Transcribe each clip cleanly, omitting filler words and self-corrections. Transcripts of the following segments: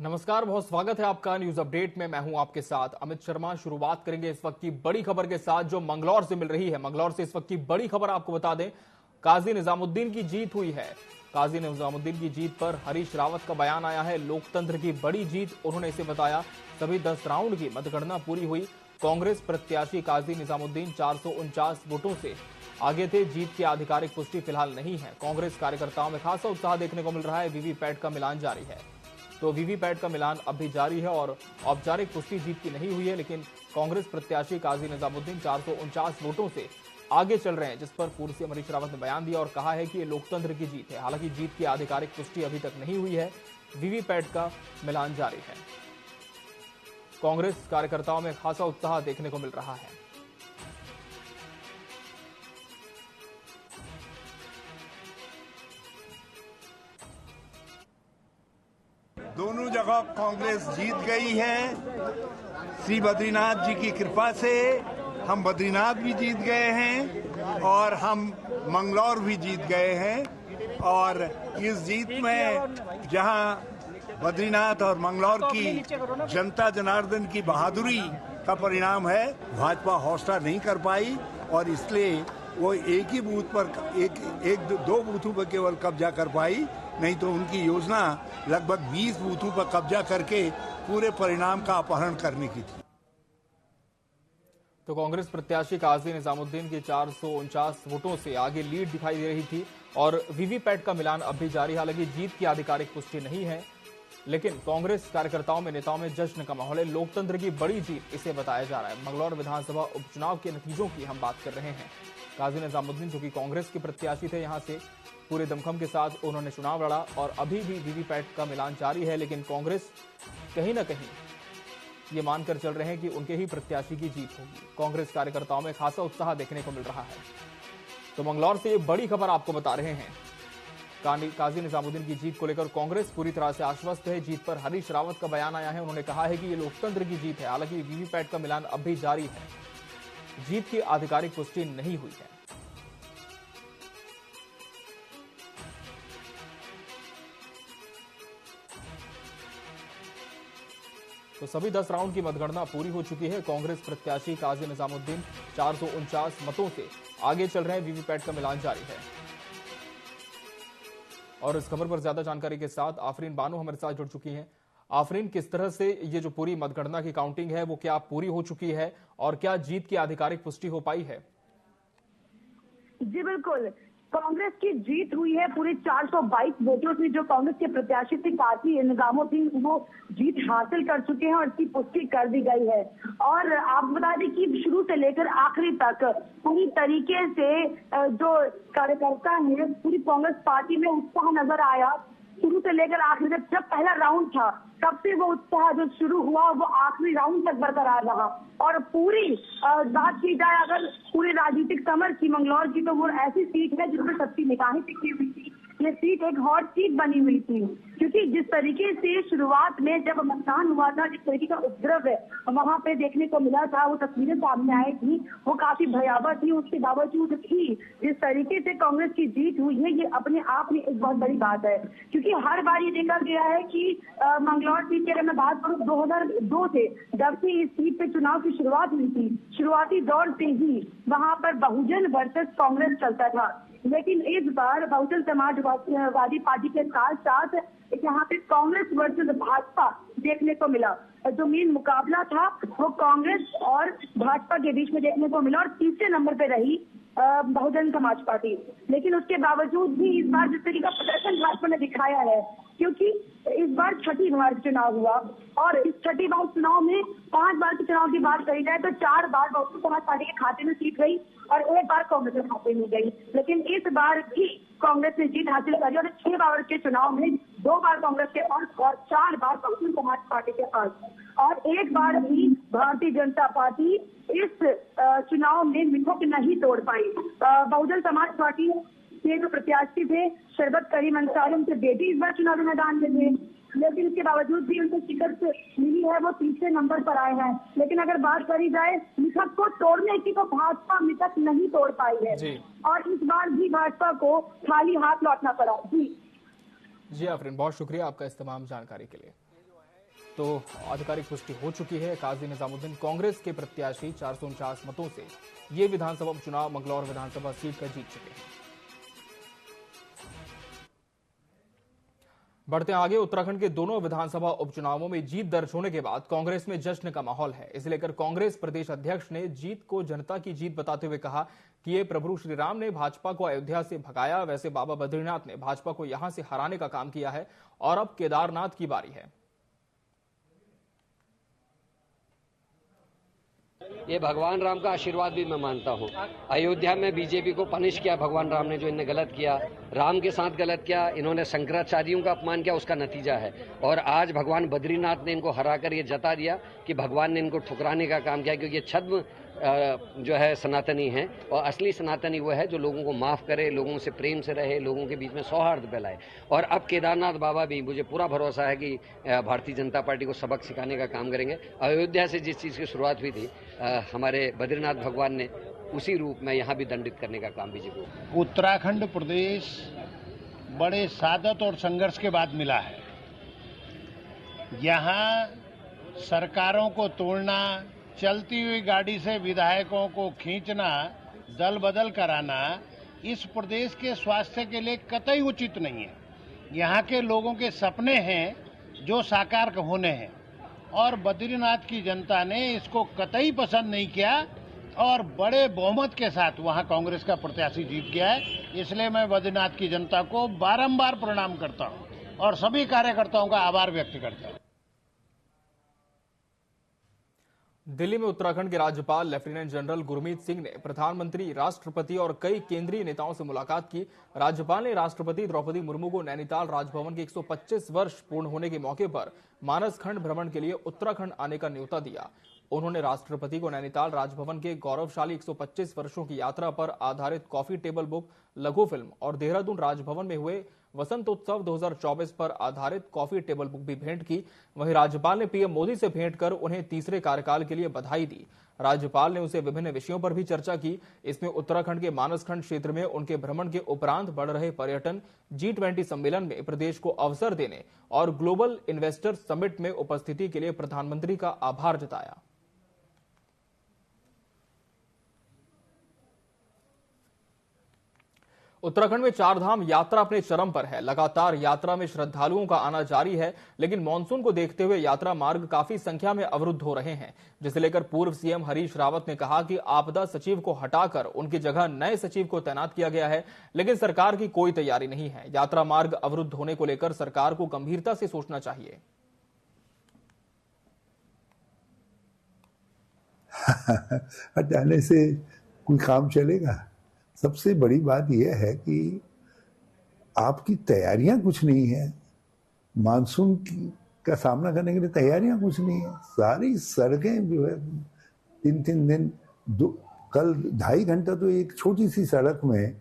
नमस्कार, बहुत स्वागत है आपका न्यूज अपडेट में। मैं हूं आपके साथ अमित शर्मा। शुरुआत करेंगे इस वक्त की बड़ी खबर के साथ जो मंगलौर से मिल रही है। मंगलौर से इस वक्त की बड़ी खबर आपको बता दें, काजी निजामुद्दीन की जीत हुई है। काजी निजामुद्दीन की जीत पर हरीश रावत का बयान आया है। लोकतंत्र की बड़ी जीत उन्होंने इसे बताया। सभी 10 राउंड की मतगणना पूरी हुई। कांग्रेस प्रत्याशी काजी निजामुद्दीन 449 वोटों से आगे थे। जीत की आधिकारिक पुष्टि फिलहाल नहीं है। कांग्रेस कार्यकर्ताओं में खासा उत्साह देखने को मिल रहा है। वीवीपैट का मिलान जारी है। तो वीवीपैट का मिलान अब भी जारी है और औपचारिक पुष्टि जीत की नहीं हुई है, लेकिन कांग्रेस प्रत्याशी काजी निजामुद्दीन 449 वोटों से आगे चल रहे हैं, जिस पर पूर्व सीएम हरीश रावत ने बयान दिया और कहा है कि ये लोकतंत्र की जीत है। हालांकि जीत की आधिकारिक पुष्टि अभी तक नहीं हुई है। वीवीपैट का मिलान जारी है। कांग्रेस कार्यकर्ताओं में खासा उत्साह देखने को मिल रहा है। दोनों जगह कांग्रेस जीत गई है। श्री बद्रीनाथ जी की कृपा से हम बद्रीनाथ भी जीत गए हैं और हम मंगलौर भी जीत गए हैं। और इस जीत में जहां बद्रीनाथ और मंगलौर की जनता जनार्दन की बहादुरी का परिणाम है, भाजपा हौसला नहीं कर पाई और इसलिए वो एक ही बूथ पर दो बूथों पर केवल कब्जा कर पाई, नहीं तो उनकी योजना लगभग 20 बूथों पर कब्जा करके पूरे परिणाम का अपहरण करने की थी। तो कांग्रेस प्रत्याशी काजी निजामुद्दीन की 449 वोटों से आगे लीड दिखाई दे रही थी और वीवीपैट का मिलान अब भी जारी। हालांकि जीत की आधिकारिक पुष्टि नहीं है, लेकिन कांग्रेस कार्यकर्ताओं में नेताओं में जश्न का माहौल है। लोकतंत्र की बड़ी जीत इसे बताया जा रहा है। मंगलौर विधानसभा उपचुनाव के नतीजों की हम बात कर रहे हैं। काजी निजामुद्दीन जो कि कांग्रेस के प्रत्याशी थे, यहां से पूरे दमखम के साथ उन्होंने चुनाव लड़ा और अभी भी वीवीपैट का मिलान जारी है, लेकिन कांग्रेस कहीं ना कहीं ये मानकर चल रहे हैं कि उनके ही प्रत्याशी की जीत होगी। कांग्रेस कार्यकर्ताओं में खासा उत्साह देखने को मिल रहा है। तो मंगलौर से ये बड़ी खबर आपको बता रहे हैं। काजी निजामुद्दीन की जीत को लेकर कांग्रेस पूरी तरह से आश्वस्त है। जीत पर हरीश रावत का बयान आया है। उन्होंने कहा है कि ये लोकतंत्र की जीत है। हालांकि वीवीपैट का मिलान अब भी जारी है। जीत की आधिकारिक पुष्टि नहीं हुई है। तो सभी 10 राउंड की मतगणना पूरी हो चुकी है। कांग्रेस प्रत्याशी काजी निजामुद्दीन 449 मतों से आगे चल रहे हैं। वीवीपैट का मिलान जारी है। और इस खबर पर ज्यादा जानकारी के साथ आफरीन बानो हमारे साथ जुड़ चुकी हैं। आफरीन, किस तरह से ये जो पूरी मतगणना की काउंटिंग है वो क्या पूरी हो चुकी है और क्या जीत की आधिकारिक पुष्टि हो पाई है? जी बिल्कुल, कांग्रेस की जीत हुई है। पूरे 422 वोटों से जो कांग्रेस के प्रत्याशी थे काजी निजामुद्दीन, वो जीत हासिल कर चुके हैं और इसकी पुष्टि कर दी गई है। और आप बता दें कि शुरू से लेकर आखिरी तक पूरी तरीके से जो कार्यकर्ता है, पूरी कांग्रेस पार्टी में उत्साह नजर आया। शुरू से लेकर आखिरी तक, जब पहला राउंड था तब से वो उत्साह जो शुरू हुआ वो आखिरी राउंड तक बरकरार रहा। और पूरी बात की जाए अगर पूरे राजनीतिक समर की मंगलौर की, तो वो ऐसी सीट है जिसमें सबकी निगाहें टिकी हुई थी। ये सीट एक हॉट सीट बनी हुई थी, क्योंकि जिस तरीके से शुरुआत में जब मतदान हुआ था, जिस तरीके का उपद्रव है वहां पे देखने को मिला था, वो तस्वीरें सामने आई थी, वो काफी भयावह थी। उसके बावजूद भी जिस तरीके से कांग्रेस की जीत हुई है, ये अपने आप में एक बहुत बड़ी बात है। क्योंकि हर बार ये देखा गया है कि मंगलौर सीट की अगर मैं बात करूँ 2002 से, जब से इस सीट पे चुनाव की शुरुआत हुई थी, शुरुआती दौर से ही वहां पर बहुजन वर्सेस कांग्रेस चलता था। लेकिन इस बार बहुजन समाजवादी पार्टी के साथ साथ यहाँ पे कांग्रेस वर्सेस भाजपा देखने को मिला। जो मेन मुकाबला था वो कांग्रेस और भाजपा के बीच में देखने को मिला और तीसरे नंबर पे रही बहुजन समाज पार्टी। लेकिन उसके बावजूद भी इस बार जिस तरीके का प्रदर्शन भाजपा ने दिखाया है, क्योंकि इस बार छठी बार चुनाव हुआ और इस छठी बार चुनाव में 5 बार के चुनाव की बात करी जाए तो 4 बार बहुजन समाज पार्टी के खाते में सीट गई और 1 बार कांग्रेस के खाते में गई। लेकिन इस बार भी कांग्रेस ने जीत हासिल करी और 6 बार के चुनाव में 2 बार कांग्रेस के और 4 बार बहुजन समाज पार्टी के पास और 1 बार भी भारतीय जनता पार्टी इस चुनाव में मिथक नहीं तोड़ पाई। बहुजन समाज पार्टी के जो प्रत्याशी थे शरबत करीम अंसारी, उनके बेटी इस बार चुनावी मैदान में थे, लेकिन इसके बावजूद भी उनको टिकट मिली है, वो तीसरे नंबर पर आए हैं। लेकिन अगर बात करी जाए मिथक को तोड़ने की, तो भाजपा मिथक नहीं तोड़ पाई है और इस बार भी भाजपा को खाली हाथ लौटना पड़ा। जी आफरीन, बहुत शुक्रिया आपका इस तमाम जानकारी के लिए। तो आधिकारिक पुष्टि हो चुकी है। काजी निजामुद्दीन कांग्रेस के प्रत्याशी 449 मतों से ये विधानसभा उपचुनाव मंगलौर विधानसभा सीट का जीत चुके हैं। बढ़ते आगे, उत्तराखंड के दोनों विधानसभा उपचुनावों में जीत दर्ज होने के बाद कांग्रेस में जश्न का माहौल है। इसे लेकर कांग्रेस प्रदेश अध्यक्ष ने जीत को जनता की जीत बताते हुए कहा कि ये प्रभु श्री राम ने भाजपा को अयोध्या से भगाया, वैसे बाबा बद्रीनाथ ने भाजपा को यहां से हराने का काम किया है और अब केदारनाथ की बारी है। ये भगवान राम का आशीर्वाद भी मैं मानता हूँ। अयोध्या में बीजेपी को पनिश किया भगवान राम ने, जो इन्हें गलत किया, राम के साथ गलत किया, इन्होंने शंकराचार्यों का अपमान किया, उसका नतीजा है। और आज भगवान बद्रीनाथ ने इनको हराकर ये जता दिया कि भगवान ने इनको ठुकराने का काम किया, क्योंकि ये छद्म जो है सनातनी है, और असली सनातनी वो है जो लोगों को माफ करे, लोगों से प्रेम से रहे, लोगों के बीच में सौहार्द फैलाए। और अब केदारनाथ बाबा भी, मुझे पूरा भरोसा है कि भारतीय जनता पार्टी को सबक सिखाने का काम करेंगे। अयोध्या से जिस चीज़ की शुरुआत हुई थी हमारे बद्रीनाथ भगवान ने, उसी रूप में यहाँ भी दंडित करने का काम बीजेपी को। उत्तराखंड प्रदेश बड़े सादत और संघर्ष के बाद मिला है। यहाँ सरकारों को तोड़ना, चलती हुई गाड़ी से विधायकों को खींचना, दल बदल कराना इस प्रदेश के स्वास्थ्य के लिए कतई उचित नहीं है। यहाँ के लोगों के सपने हैं जो साकार होने हैं, और बद्रीनाथ की जनता ने इसको कतई पसंद नहीं किया और बड़े बहुमत के साथ वहाँ कांग्रेस का प्रत्याशी जीत गया है। इसलिए मैं बद्रीनाथ की जनता को बारंबार प्रणाम करता हूँ और सभी कार्यकर्ताओं का आभार व्यक्त करता हूँ। दिल्ली में उत्तराखंड के राज्यपाल लेफ्टिनेंट जनरल गुरमीत सिंह ने प्रधानमंत्री, राष्ट्रपति और कई केंद्रीय नेताओं से मुलाकात की। राज्यपाल ने राष्ट्रपति द्रौपदी मुर्मू को नैनीताल राजभवन के 125 वर्ष पूर्ण होने के मौके पर मानस खंड भ्रमण के लिए उत्तराखंड आने का न्योता दिया। उन्होंने राष्ट्रपति को नैनीताल राजभवन के गौरवशाली 125 वर्षों की यात्रा पर आधारित कॉफी टेबल बुक, लघु फिल्म और देहरादून राजभवन में हुए वसंतोत्सव 2024 पर आधारित कॉफी टेबल बुक भी भेंट की। वहीं राज्यपाल ने पीएम मोदी से भेंट कर उन्हें तीसरे कार्यकाल के लिए बधाई दी। राज्यपाल ने उनसे विभिन्न विषयों पर भी चर्चा की। इसमें उत्तराखंड के मानसखंड क्षेत्र में उनके भ्रमण के उपरांत बढ़ रहे पर्यटन, G20 सम्मेलन में प्रदेश को अवसर देने और ग्लोबल इन्वेस्टर समिट में उपस्थिति के लिए प्रधानमंत्री का आभार जताया। उत्तराखंड में चारधाम यात्रा अपने चरम पर है। लगातार यात्रा में श्रद्धालुओं का आना जारी है, लेकिन मानसून को देखते हुए यात्रा मार्ग काफी संख्या में अवरुद्ध हो रहे हैं, जिसे लेकर पूर्व सीएम हरीश रावत ने कहा कि आपदा सचिव को हटाकर उनकी जगह नए सचिव को तैनात किया गया है, लेकिन सरकार की कोई तैयारी नहीं है। यात्रा मार्ग अवरुद्ध होने को लेकर सरकार को गंभीरता से सोचना चाहिए। हटाने से कोई काम चलेगा? सबसे बड़ी बात यह है कि आपकी तैयारियां कुछ नहीं है। मानसून का सामना करने के लिए तैयारियां कुछ नहीं है। सारी सड़कें जो है 3-3 दिन, कल 2.5 घंटा तो एक छोटी सी सड़क में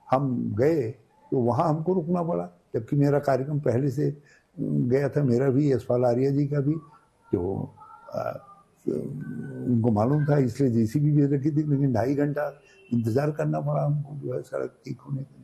हम गए तो वहां हमको रुकना पड़ा, जबकि मेरा कार्यक्रम पहले से गया था, मेरा भी, यशपाल आर्या जी का भी, जो उनको मालूम था, इसलिए जेसीबी भी रखी थी, लेकिन 2.5 घंटा इंतजार करना पड़ा हमको जो है सड़क ठीक होने के लिए।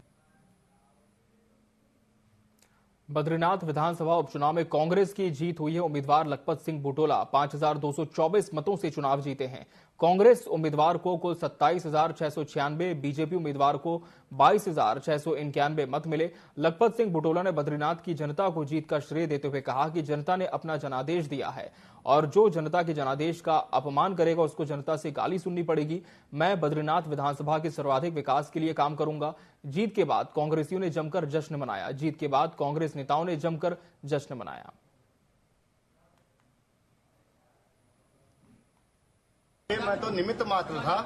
बद्रीनाथ विधानसभा उपचुनाव में कांग्रेस की जीत हुई है। उम्मीदवार लखपत सिंह बुटोला 5224 मतों से चुनाव जीते हैं। कांग्रेस उम्मीदवार को कुल 27,696, बीजेपी उम्मीदवार को 22,691 मत मिले। लखपत सिंह बुटोला ने बद्रीनाथ की जनता को जीत का श्रेय देते हुए कहा कि जनता ने अपना जनादेश दिया है और जो जनता के जनादेश का अपमान करेगा उसको जनता से गाली सुननी पड़ेगी। मैं बद्रीनाथ विधानसभा के सर्वाधिक विकास के लिए काम करूंगा। जीत के बाद कांग्रेसियों ने जमकर जश्न मनाया। जीत के बाद कांग्रेस नेताओं ने जमकर जश्न मनाया। मैं तो निमित्त मात्र था।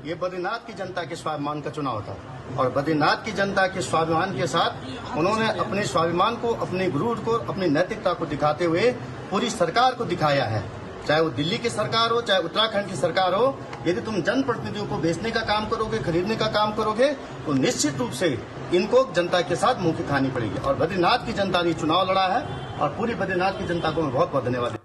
ये बद्रीनाथ की जनता के स्वाभिमान का चुनाव था और बद्रीनाथ की जनता के स्वाभिमान के साथ उन्होंने अपने स्वाभिमान को, अपने गुरूर को, अपनी नैतिकता को दिखाते हुए पूरी सरकार को दिखाया है। चाहे वो दिल्ली की सरकार हो, चाहे उत्तराखंड की सरकार हो, यदि तुम जनप्रतिनिधियों को बेचने का काम करोगे, खरीदने का काम करोगे, तो निश्चित रूप से इनको जनता के साथ मुंह की खानी पड़ेगी। और बद्रीनाथ की जनता ने चुनाव लड़ा है और पूरी बद्रीनाथ की जनता को मैं बहुत बहुत धन्यवाद देता हूं।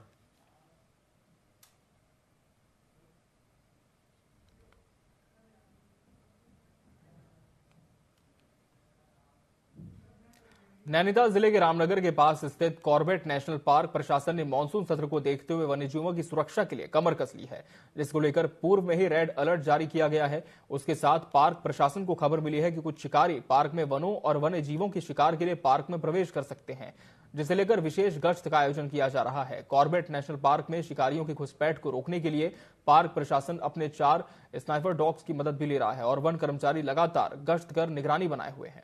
नैनीताल जिले के रामनगर के पास स्थित कॉर्बेट नेशनल पार्क प्रशासन ने मानसून सत्र को देखते हुए वन्यजीवों की सुरक्षा के लिए कमर कस ली है, जिसको लेकर पूर्व में ही रेड अलर्ट जारी किया गया है। उसके साथ पार्क प्रशासन को खबर मिली है कि कुछ शिकारी पार्क में वनों और वन्य जीवों के शिकार के लिए पार्क में प्रवेश कर सकते हैं, जिसे लेकर विशेष गश्त का आयोजन किया जा रहा है। कॉर्बेट नेशनल पार्क में शिकारियों की घुसपैठ को रोकने के लिए पार्क प्रशासन अपने 4 स्नाइपर डॉग्स की मदद भी ले रहा है और वन कर्मचारी लगातार गश्त कर निगरानी बनाए हुए हैं।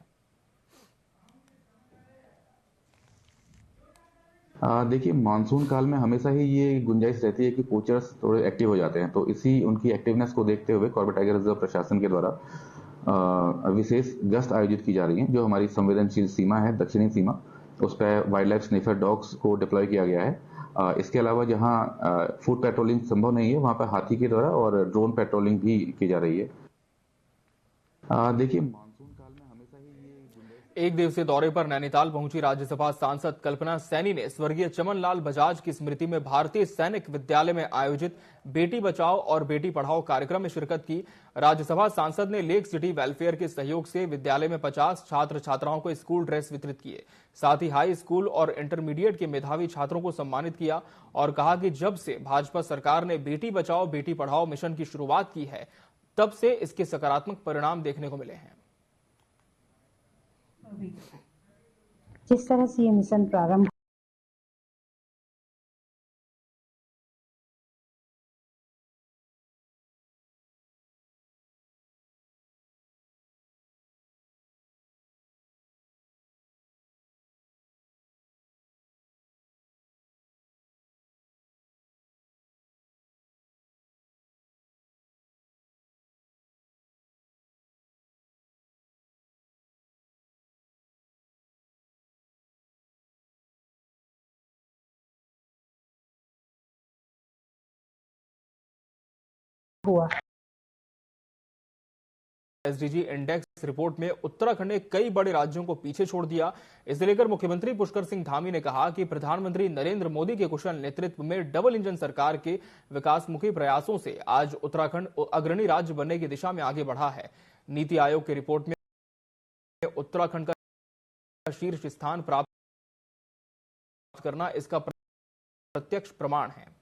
देखिए, मानसून काल में हमेशा ही ये गुंजाइश रहती है कि पोचर्स थोड़े एक्टिव हो जाते हैं, तो इसी उनकी एक्टिवनेस को देखते हुए कॉर्बेट टाइगर रिजर्व प्रशासन के द्वारा विशेष गश्त आयोजित की जा रही है। जो हमारी संवेदनशील सीमा है, दक्षिणी सीमा, उस पर वाइल्ड लाइफ स्निफर डॉग्स को डिप्लॉय किया गया है। इसके अलावा जहां फुट पेट्रोलिंग संभव नहीं है, वहां पर हाथी के द्वारा और ड्रोन पेट्रोलिंग भी की जा रही है। देखिए, मानसून काल में हमेशा ही ये एक दिवसीय दौरे पर नैनीताल पहुंची राज्यसभा सांसद कल्पना सैनी ने स्वर्गीय चमन लाल बजाज की स्मृति में भारतीय सैनिक विद्यालय में आयोजित बेटी बचाओ और बेटी पढ़ाओ कार्यक्रम में शिरकत की। राज्यसभा सांसद ने लेक सिटी वेलफेयर के सहयोग से विद्यालय में 50 छात्र छात्राओं को स्कूल ड्रेस वितरित किए। साथ ही हाई स्कूल और इंटरमीडिएट के मेधावी छात्रों को सम्मानित किया और कहा कि जब से भाजपा सरकार ने बेटी बचाओ बेटी पढ़ाओ मिशन की शुरुआत की है, तब से इसके सकारात्मक परिणाम देखने को मिले हैं। जिस तरह से ये मिशन प्रारंभ हुआ। एसडीजी इंडेक्स रिपोर्ट में उत्तराखंड ने कई बड़े राज्यों को पीछे छोड़ दिया। इसे लेकर मुख्यमंत्री पुष्कर सिंह धामी ने कहा कि प्रधानमंत्री नरेंद्र मोदी के कुशल नेतृत्व में डबल इंजन सरकार के विकासमुखी प्रयासों से आज उत्तराखंड अग्रणी राज्य बनने की दिशा में आगे बढ़ा है। नीति आयोग की रिपोर्ट में उत्तराखंड का शीर्ष स्थान प्राप्त करना इसका प्रत्यक्ष प्रमाण है।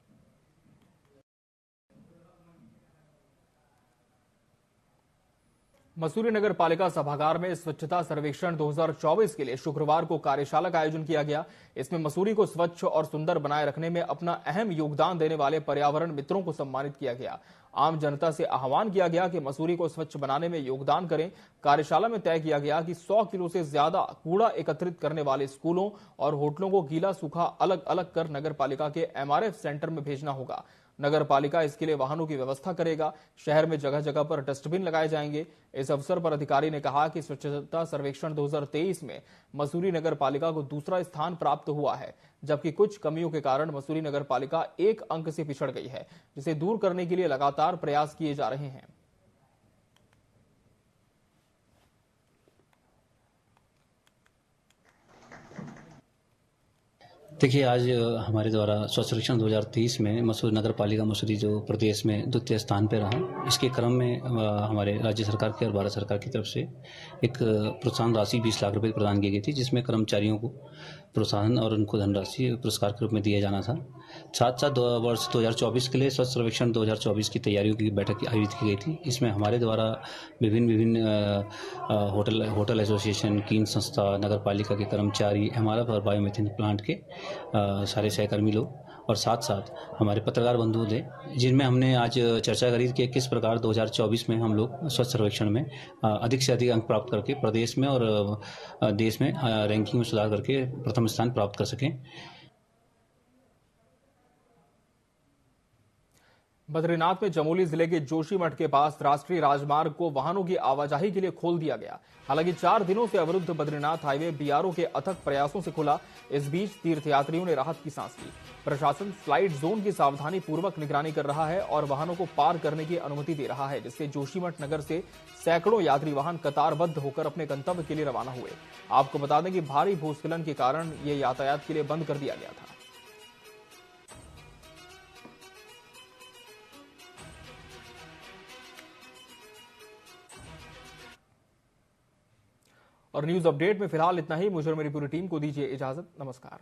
मसूरी नगर पालिका सभागार में स्वच्छता सर्वेक्षण 2024 के लिए शुक्रवार को कार्यशाला का आयोजन किया गया। इसमें मसूरी को स्वच्छ और सुंदर बनाए रखने में अपना अहम योगदान देने वाले पर्यावरण मित्रों को सम्मानित किया गया। आम जनता से आह्वान किया गया कि मसूरी को स्वच्छ बनाने में योगदान करें। कार्यशाला में तय किया गया कि 100 किलो से ज्यादा कूड़ा एकत्रित करने वाले स्कूलों और होटलों को गीला सूखा अलग अलग कर नगर पालिका के एमआरएफ सेंटर में भेजना होगा। नगर पालिका इसके लिए वाहनों की व्यवस्था करेगा। शहर में जगह जगह पर डस्टबिन लगाए जाएंगे। इस अवसर पर अधिकारी ने कहा कि स्वच्छता सर्वेक्षण 2023 में मसूरी नगर पालिका को दूसरा स्थान प्राप्त हुआ है, जबकि कुछ कमियों के कारण मसूरी नगर पालिका 1 अंक से पिछड़ गई है, जिसे दूर करने के लिए लगातार प्रयास किए जा रहे हैं। देखिए, आज हमारे द्वारा स्वच्छ सर्वेक्षण 2023 में मसूरी नगर पालिका मसूरी जो प्रदेश में द्वितीय स्थान पर रहा। इसके क्रम में हमारे राज्य सरकार की और भारत सरकार की तरफ से एक प्रोत्साहन राशि 20 लाख रुपए प्रदान की गई थी, जिसमें कर्मचारियों को प्रोत्साहन और उनको धनराशि पुरस्कार के रूप में दिया जाना था। साथ साथ वर्ष 2024 के लिए स्वच्छ सर्वेक्षण 2024 की तैयारियों की बैठक आयोजित की गई थी। इसमें हमारे द्वारा विभिन्न होटल एसोसिएशन, कीन संस्था, नगर पालिका के कर्मचारी, एमआरएफ और बायोमीथेन प्लांट के सारे सहकर्मी लोग और साथ साथ हमारे पत्रकार बंधु थे, जिनमें हमने आज चर्चा करी कि किस प्रकार 2024 में हम लोग स्वच्छ सर्वेक्षण में अधिक से अधिक अंक प्राप्त करके प्रदेश में और देश में रैंकिंग में सुधार करके प्रथम स्थान प्राप्त कर सकें। बद्रीनाथ में चमोली जिले के जोशीमठ के पास राष्ट्रीय राजमार्ग को वाहनों की आवाजाही के लिए खोल दिया गया। हालांकि 4 दिनों से अवरुद्ध बद्रीनाथ हाईवे बीआरओ के अथक प्रयासों से खुला। इस बीच तीर्थयात्रियों ने राहत की सांस ली। प्रशासन स्लाइड जोन की सावधानी पूर्वक निगरानी कर रहा है और वाहनों को पार करने की अनुमति दे रहा है, जिससे जोशीमठ नगर से सैकड़ों यात्री वाहन कतारबद्ध होकर अपने गंतव्य के लिए रवाना हुए। आपको बता दें कि भारी भूस्खलन के कारण ये यातायात के लिए बंद कर दिया गया था। और न्यूज अपडेट में फिलहाल इतना ही। मुझे और मेरी पूरी टीम को दीजिए इजाजत। नमस्कार।